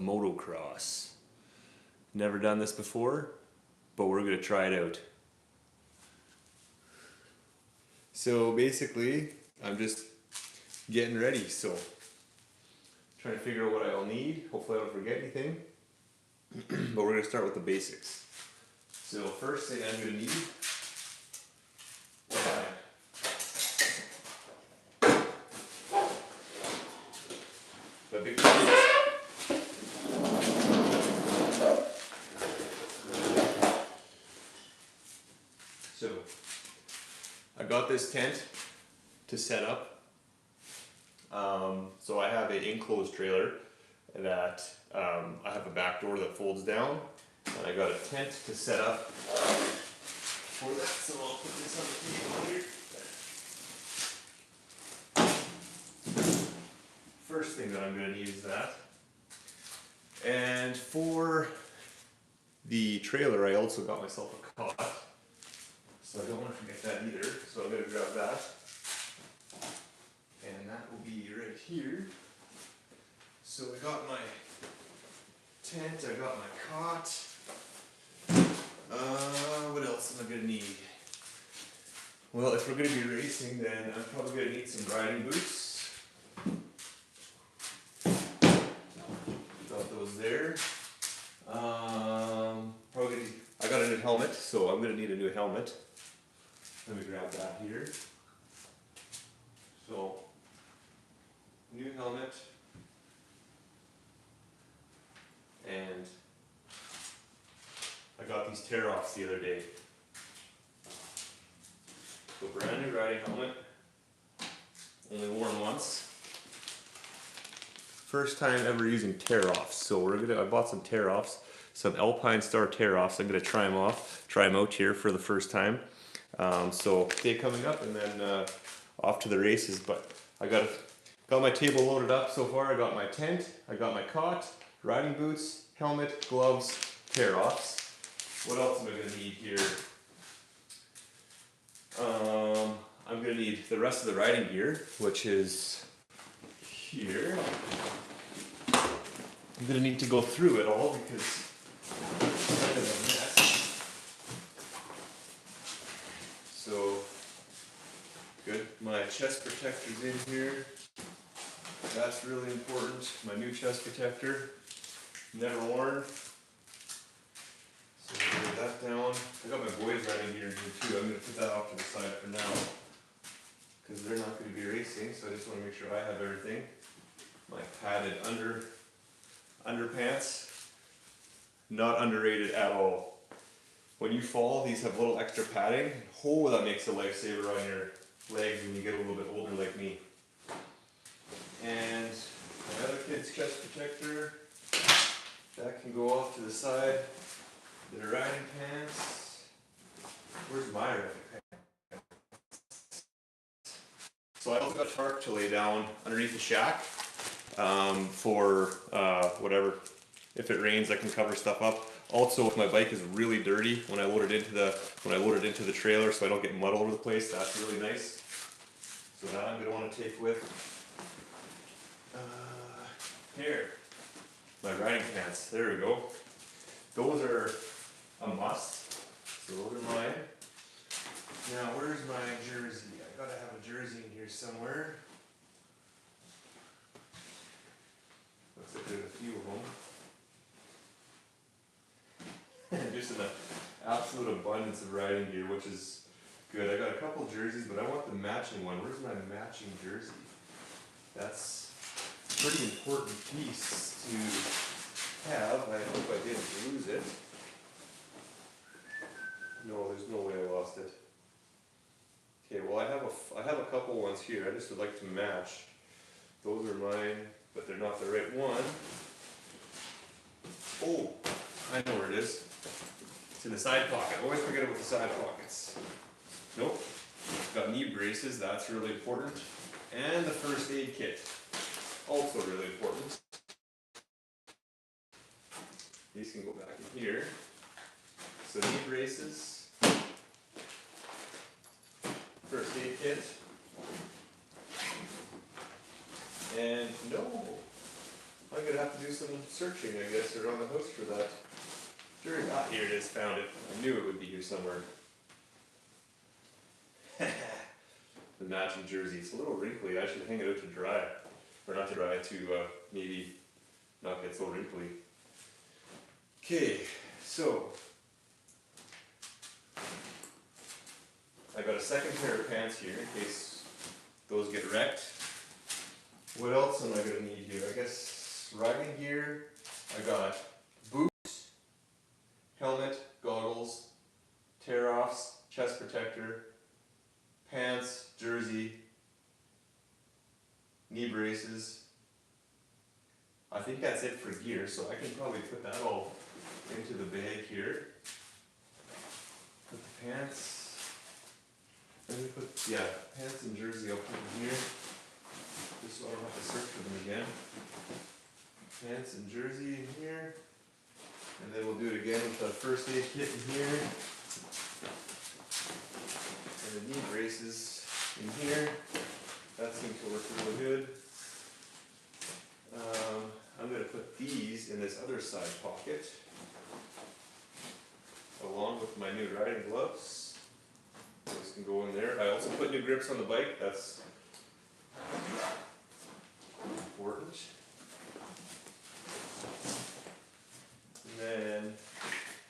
motocross. Never done this before, but we're gonna try it out. So basically, I'm just getting ready, so trying to figure out what I'll need. Hopefully I don't forget anything. But we're gonna start with the basics. So first thing I'm gonna need the big piece. So I got this tent to set up. So I have an enclosed trailer that I have a back door that folds down, and I got a tent to set up for that. So I'll put this on the table here. First thing that I'm going to need is that. And for the trailer, I also got myself a cot. So I don't want to forget that either. So I'm going to grab that. And that will be right here. So I got my tent, I got my cot. What else am I going to need? Well, if we're going to be racing, then I'm probably going to need some riding boots. Got those there. Probably, I got a new helmet, so I'm going to need a new helmet. Let me grab that here. So, new helmet, and I got these tear-offs the other day. So brand new riding helmet, only worn once. First time ever using tear-offs. So I bought some tear-offs, some Alpine Star tear-offs. I'm gonna try them out here for the first time. So day coming up, and then off to the races. But I got my table loaded up so far. I got my tent, I got my cot, riding boots, helmet, gloves, tear-offs. What else am I going to need here? I'm going to need the rest of the riding gear, which is here. I'm going to need to go through it all because it's kind of a mess. So, good. My chest protector's in here. That's really important. My new chest protector, never worn. So I'm gonna lay that down. I got my boys riding gear in here too. I'm gonna put that off to the side for now because they're not going to be racing. So I just want to make sure I have everything. My padded underpants, not underrated at all. When you fall, these have little extra padding. Oh, that makes a lifesaver on your legs when you get a little bit older like me. And my other kid's chest protector, that can go off to the side. The riding pants, where's my riding pants? So I also got a tarp to lay down underneath the shack for whatever. If it rains, I can cover stuff up. Also, if my bike is really dirty when I load it into the trailer, so I don't get mud all over the place, that's really nice. So that I'm going to want to take with. Here, my riding pants, there we go. Those are a must, so those are mine. Now, where's my jersey? I gotta have a jersey in here somewhere. Looks like there's a few of them. Just an absolute abundance of riding gear, which is good. I got a couple jerseys, but I want the matching one. Where's my matching jersey? That's pretty important piece to have. I hope I didn't lose it. No, there's no way I lost it. Okay, well I have a couple ones here. I just would like to match. Those are mine, but they're not the right one. Oh, I know where it is. It's in the side pocket. I always forget about the side pockets. Nope. Got knee braces, that's really important. And the first aid kit. Also really important. These can go back in here. So knee braces, first aid kit, and no, I I'm gonna have to do some searching, I guess, around the house for that. Sure, here it is, found it. I knew it would be here somewhere. The matching jersey. It's a little wrinkly. I should hang it out to dry. Or not to dry, to maybe not get so wrinkly. Okay, so I got a second pair of pants here in case those get wrecked. What else am I going to need here? I guess riding gear. I got boots, helmet, goggles, tear-offs, chest protector, pants, jersey, knee braces. I think that's it for gear, so I can probably put that all into the bag here. Put the pants, pants and jersey I'll put in here, just so I don't have to search for them again. Pants and jersey in here, and then we'll do it again with the first aid kit in here, and the knee braces in here. That seems to work really good. I'm going to put these in this other side pocket, along with my new riding gloves. Those can go in there. I also put new grips on the bike. That's important. And then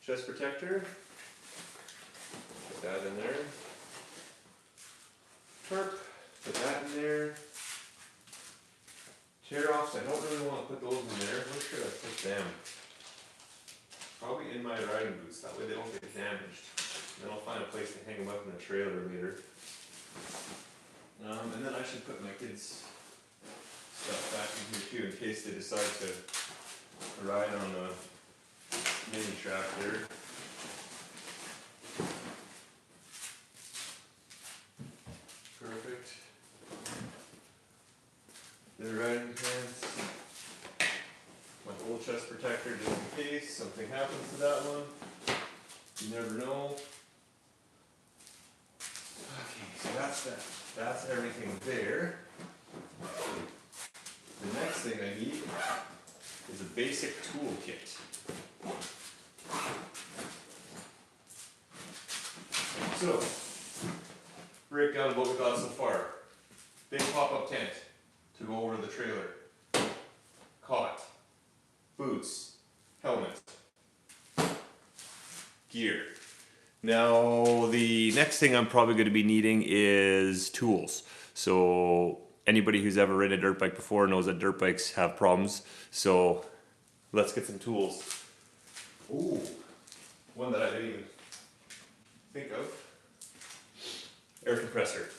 chest protector. Put that in there. Tarp. Put that in there. Tear-offs, I don't really want to put those in there. Where should I put them? Probably in my riding boots, that way they don't get damaged. Then I'll find a place to hang them up in the trailer later. And then I should put my kids' stuff back in here too, in case they decide to ride on a mini tractor. Perfect. The riding pants, my old chest protector just in case something happens to that one. You never know. Okay, so that's that. That's everything there. The next thing I need is a basic toolkit. So, break down what we got so far. Big pop-up tent to go over the trailer. Cot, boots, helmet, gear. Now the next thing I'm probably going to be needing is tools. So anybody who's ever ridden a dirt bike before knows that dirt bikes have problems. So let's get some tools. Ooh, one that I didn't even think of. Air compressor.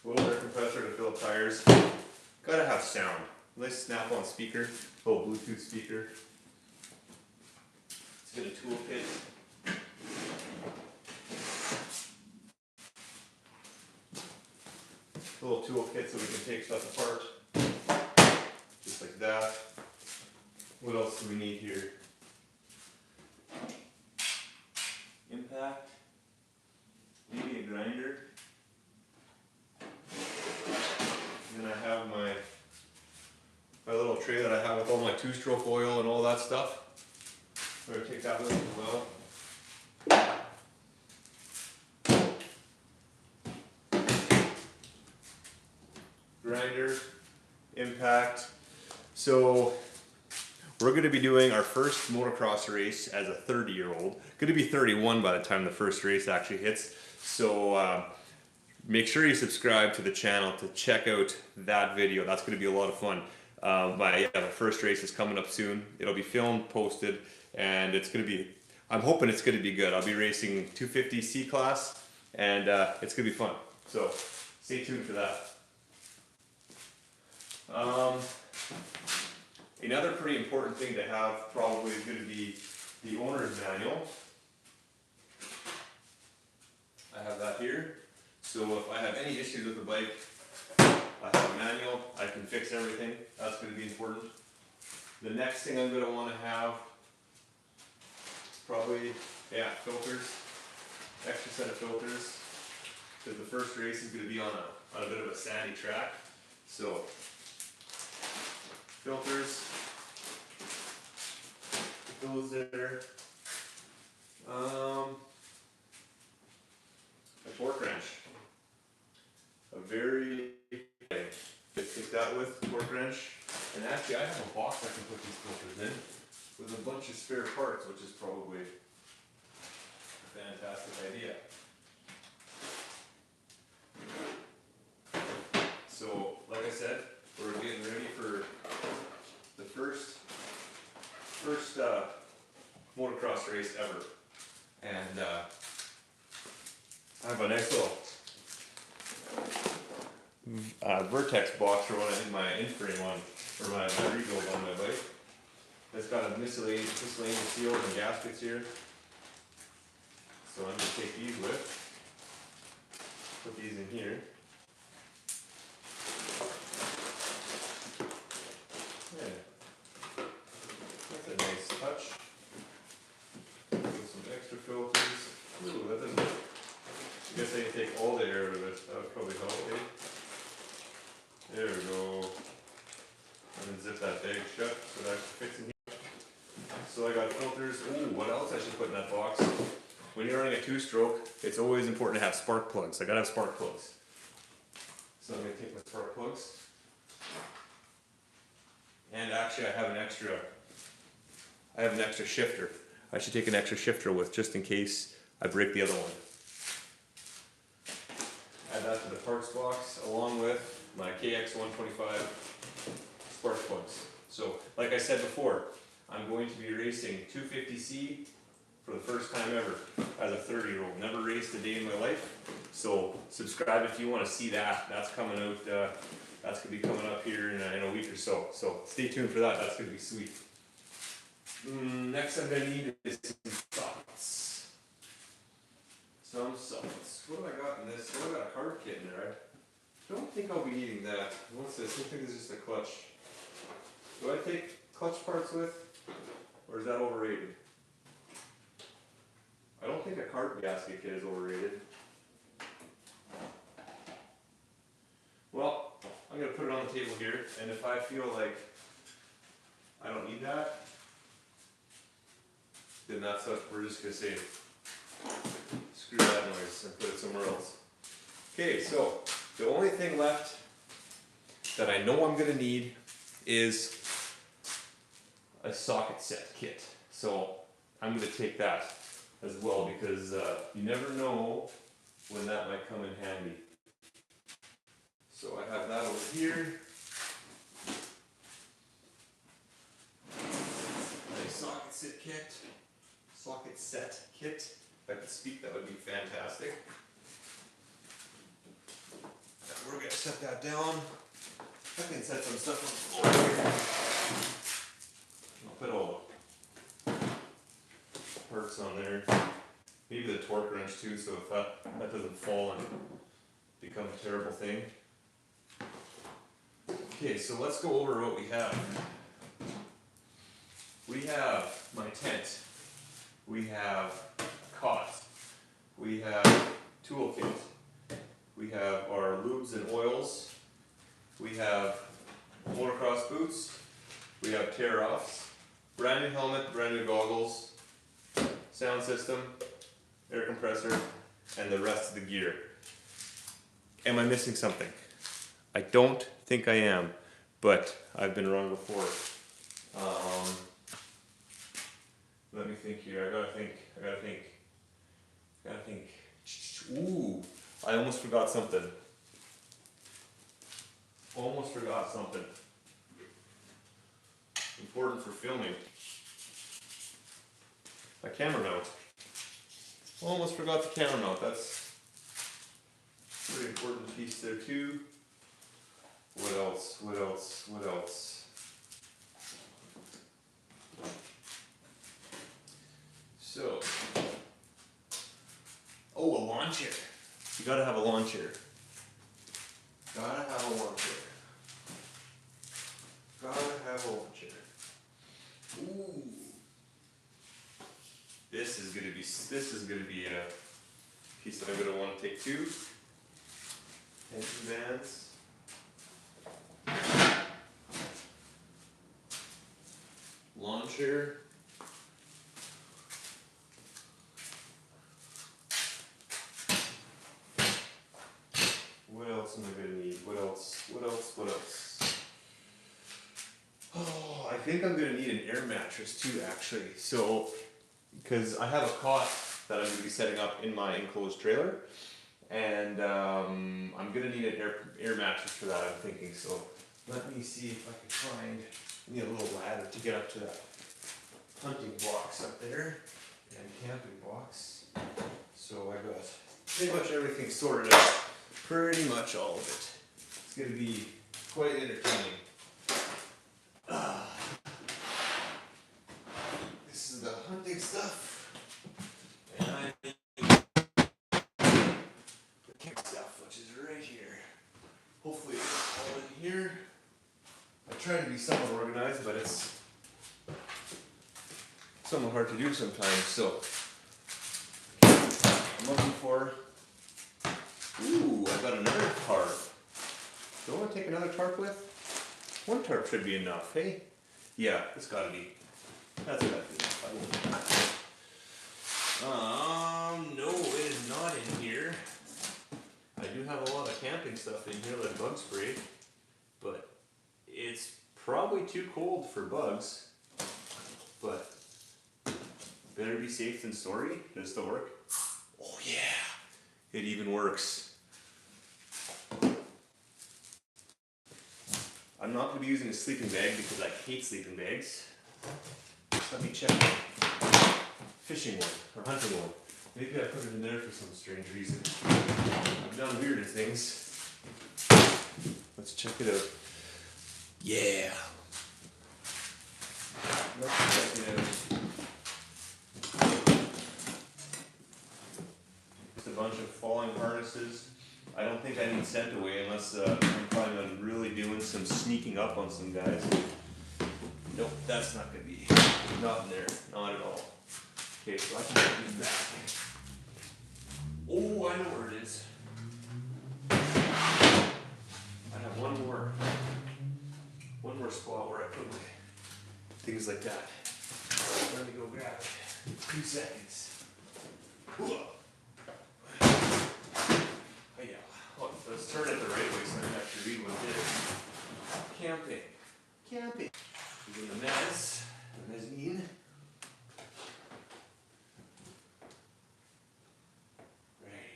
A little air compressor to fill up tires. Gotta have sound. Nice snap-on speaker, little Bluetooth speaker. Let's get a toolkit. A little toolkit so we can take stuff apart. Just like that. What else do we need here? Impact. Maybe a grinder. And then I have my little tray that I have with all my two-stroke oil and all that stuff. I'm going to take that with me as well. Grinder, impact. So we're going to be doing our first motocross race as a 30-year-old. Going to be 31 by the time the first race actually hits. So make sure you subscribe to the channel to check out that video. That's going to be a lot of fun. The first race is coming up soon. It'll be filmed, posted, and it's going to be, I'm hoping it's going to be good. I'll be racing 250 C class, and it's going to be fun. So stay tuned for that. Another pretty important thing to have probably is going to be the owner's manual. I have that here. So if I have any issues with the bike, I have a manual, I can fix everything. That's going to be important. The next thing I'm going to want to have, probably, filters. Extra set of filters. Because the first race is going to be on a bit of a sandy track. So filters. Put those there. A torque wrench. A very take that with torque wrench. And actually, I have a box I can put these filters in with a bunch of spare parts, which is probably a fantastic idea. So, like I said, we're getting ready for the first motocross race ever, and I have a nice little Vertex box for when I did my in-frame on, or my rebuild on my bike. It's got a miscellaneous seals and gaskets here, so I'm going to take these with, put these in here. Yeah, that's a nice touch. With some extra filters. Ooh, that doesn't. I guess I can take all the air out of it. That would probably help, eh? There we go. And then zip that bag shut so that fits in here. So I got filters. Ooh, what else I should put in that box? When you're running a two-stroke, it's always important to have spark plugs. I gotta have spark plugs. So I'm gonna take my spark plugs. And actually I have an extra shifter. I should take an extra shifter with just in case I break the other one. Add that to the parts box along with my KX125 spark plugs. So, like I said before, I'm going to be racing 250C for the first time ever as a 30-year-old. Never raced a day in my life. So, subscribe if you want to see that. That's coming out. That's going to be coming up here in a week or so. So, stay tuned for that. That's going to be sweet. Next I'm going to need is some sockets. Some sockets. What have I got in this? Oh, I got a carb kit in there. I don't think I'll be needing that. What's this? I think this is just a clutch. Do I take clutch parts with? Or is that overrated? I don't think a carb gasket kit is overrated. Well, I'm going to put it on the table here, and if I feel like I don't need that, then that's what we're just going to say. Screw that noise and put it somewhere else. Okay, so the only thing left that I know I'm going to need is a socket set kit. So I'm going to take that as well because you never know when that might come in handy. So I have that over here. Nice socket set kit. Socket set kit. If I could speak, that would be fantastic. Now we're going to set that down. I can set some stuff on the floor here. I'll put all the parts on there. Maybe the torque wrench too, so if that doesn't fall and become a terrible thing. Okay, so let's go over what we have. We have my tent. We have a cot. We have toolkit. We have our lubes and oils. We have motocross boots. We have tear-offs. Brand new helmet, brand new goggles, sound system, air compressor, and the rest of the gear. Am I missing something? I don't think I am, but I've been wrong before. Let me think here. I gotta think. Ooh, I almost forgot something. Important for filming. My camera mount. Almost forgot the camera mount. That's a pretty important piece there too. What else? So, a lawn chair. You gotta have a lawn chair. Ooh. This is gonna be a piece that I'm gonna want to take too. Tension bands. lawn chair. What else am I gonna need? What else? Oh, I think I'm gonna need an air mattress too, actually. So, because I have a cot that I'm gonna be setting up in my enclosed trailer, and I'm gonna need an air mattress for that, I'm thinking. So, let me see if I can find, I need a little ladder to get up to that hunting box up there, and camping box. So I got pretty much everything sorted out. Pretty much all of it. It's gonna be quite entertaining. This is the hunting stuff. And I need the camp stuff, which is right here. Hopefully it's all in here. I try to be somewhat organized, but it's somewhat hard to do sometimes, so I'm looking for, ooh, I got another tarp. Do I want to take another tarp with? One tarp should be enough, hey? Yeah, it's gotta be. That's gotta be enough. No, it is not in here. I do have a lot of camping stuff in here, like bug spray, but it's probably too cold for bugs. But better be safe than sorry. Does it still work? Oh yeah, it even works. I'm not going to be using a sleeping bag because I hate sleeping bags. Let me check fishing one or hunting one. Maybe I put it in there for some strange reason. I've done weirder things. Let's check it out. Yeah. Let's check it out. Just a bunch of falling harnesses. I don't think I need sent away unless I'm planning on really doing some sneaking up on some guys. Nope, that's not going to be, not in there, not at all. Okay, so I can put these back. Oh, I know where it is. I have one more spot where I put my things like that. Let me go grab it. 2 seconds. Whoa. Let's turn it the right way so I don't have to read what it is. Camping. We're doing the mezzanine. Right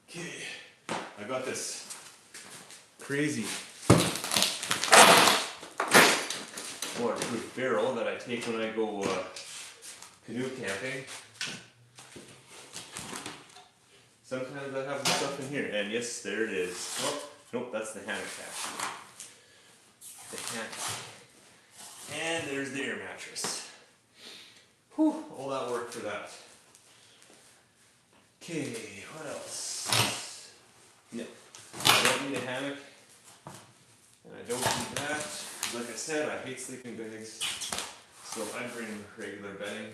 here. Okay. I got this crazy waterproof barrel that I take when I go canoe camping. Sometimes I have the stuff in here, and yes, there it is. Oh, nope, that's the hammock actually. The hammock. And there's the air mattress. Whew, all that work for that. Okay, what else? No, I don't need a hammock, and I don't need that. Like I said, I hate sleeping bags, so I bring regular bedding.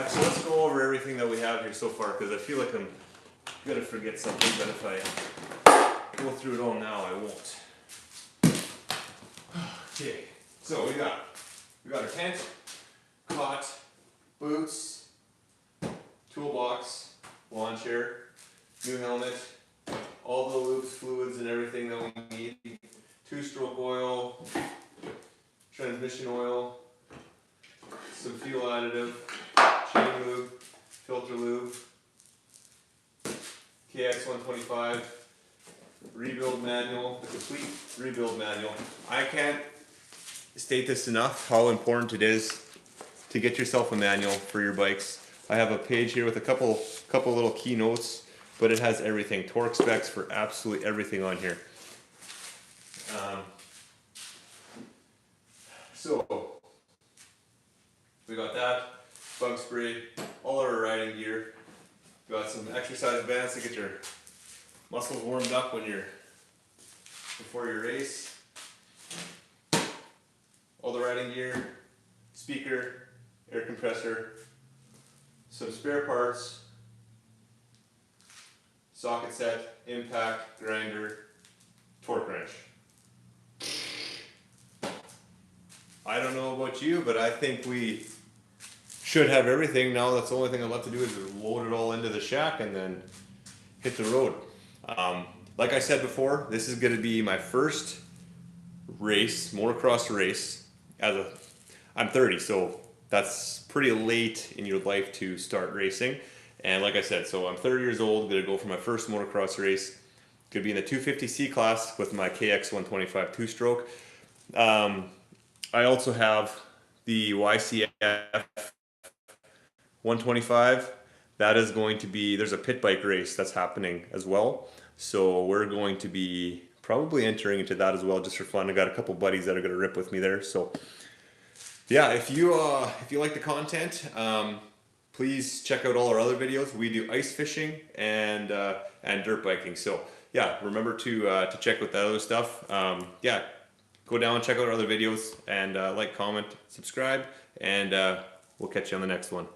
So let's go over everything that we have here so far, because I feel like I'm gonna forget something, but if I go through it all now, I won't. Okay, so we got our tent, cot, boots, toolbox, lawn chair, new helmet, all the lubes, fluids, and everything that we need. 2-stroke oil, transmission oil, some fuel additive, chain lube, filter lube, KX125, rebuild manual, the complete rebuild manual. I can't state this enough, how important it is to get yourself a manual for your bikes. I have a page here with a couple little key notes, but it has everything, torque specs for absolutely everything on here. So we got that, bug spray, all our riding gear. Got some exercise bands to get your muscles warmed up before your race. All the riding gear, speaker, air compressor, some spare parts, socket set, impact, grinder, torque wrench. I don't know about you, but I think we should have everything. Now that's the only thing I'd love to do is load it all into the shack and then hit the road. Like I said before, this is going to be my first race, motocross race. I'm 30, so that's pretty late in your life to start racing. And like I said, so I'm 30 years old, going to go for my first motocross race. Going to be in the 250C class with my KX 125 two-stroke. I also have the YCF 125. That is going to be, there's a pit bike race that's happening as well. So we're going to be probably entering into that as well, just for fun. I got a couple buddies that are going to rip with me there. So yeah, if you like the content, please check out all our other videos. We do ice fishing and dirt biking. So yeah, remember to check out that other stuff. Yeah, go down and check out our other videos and like, comment, subscribe, and we'll catch you on the next one.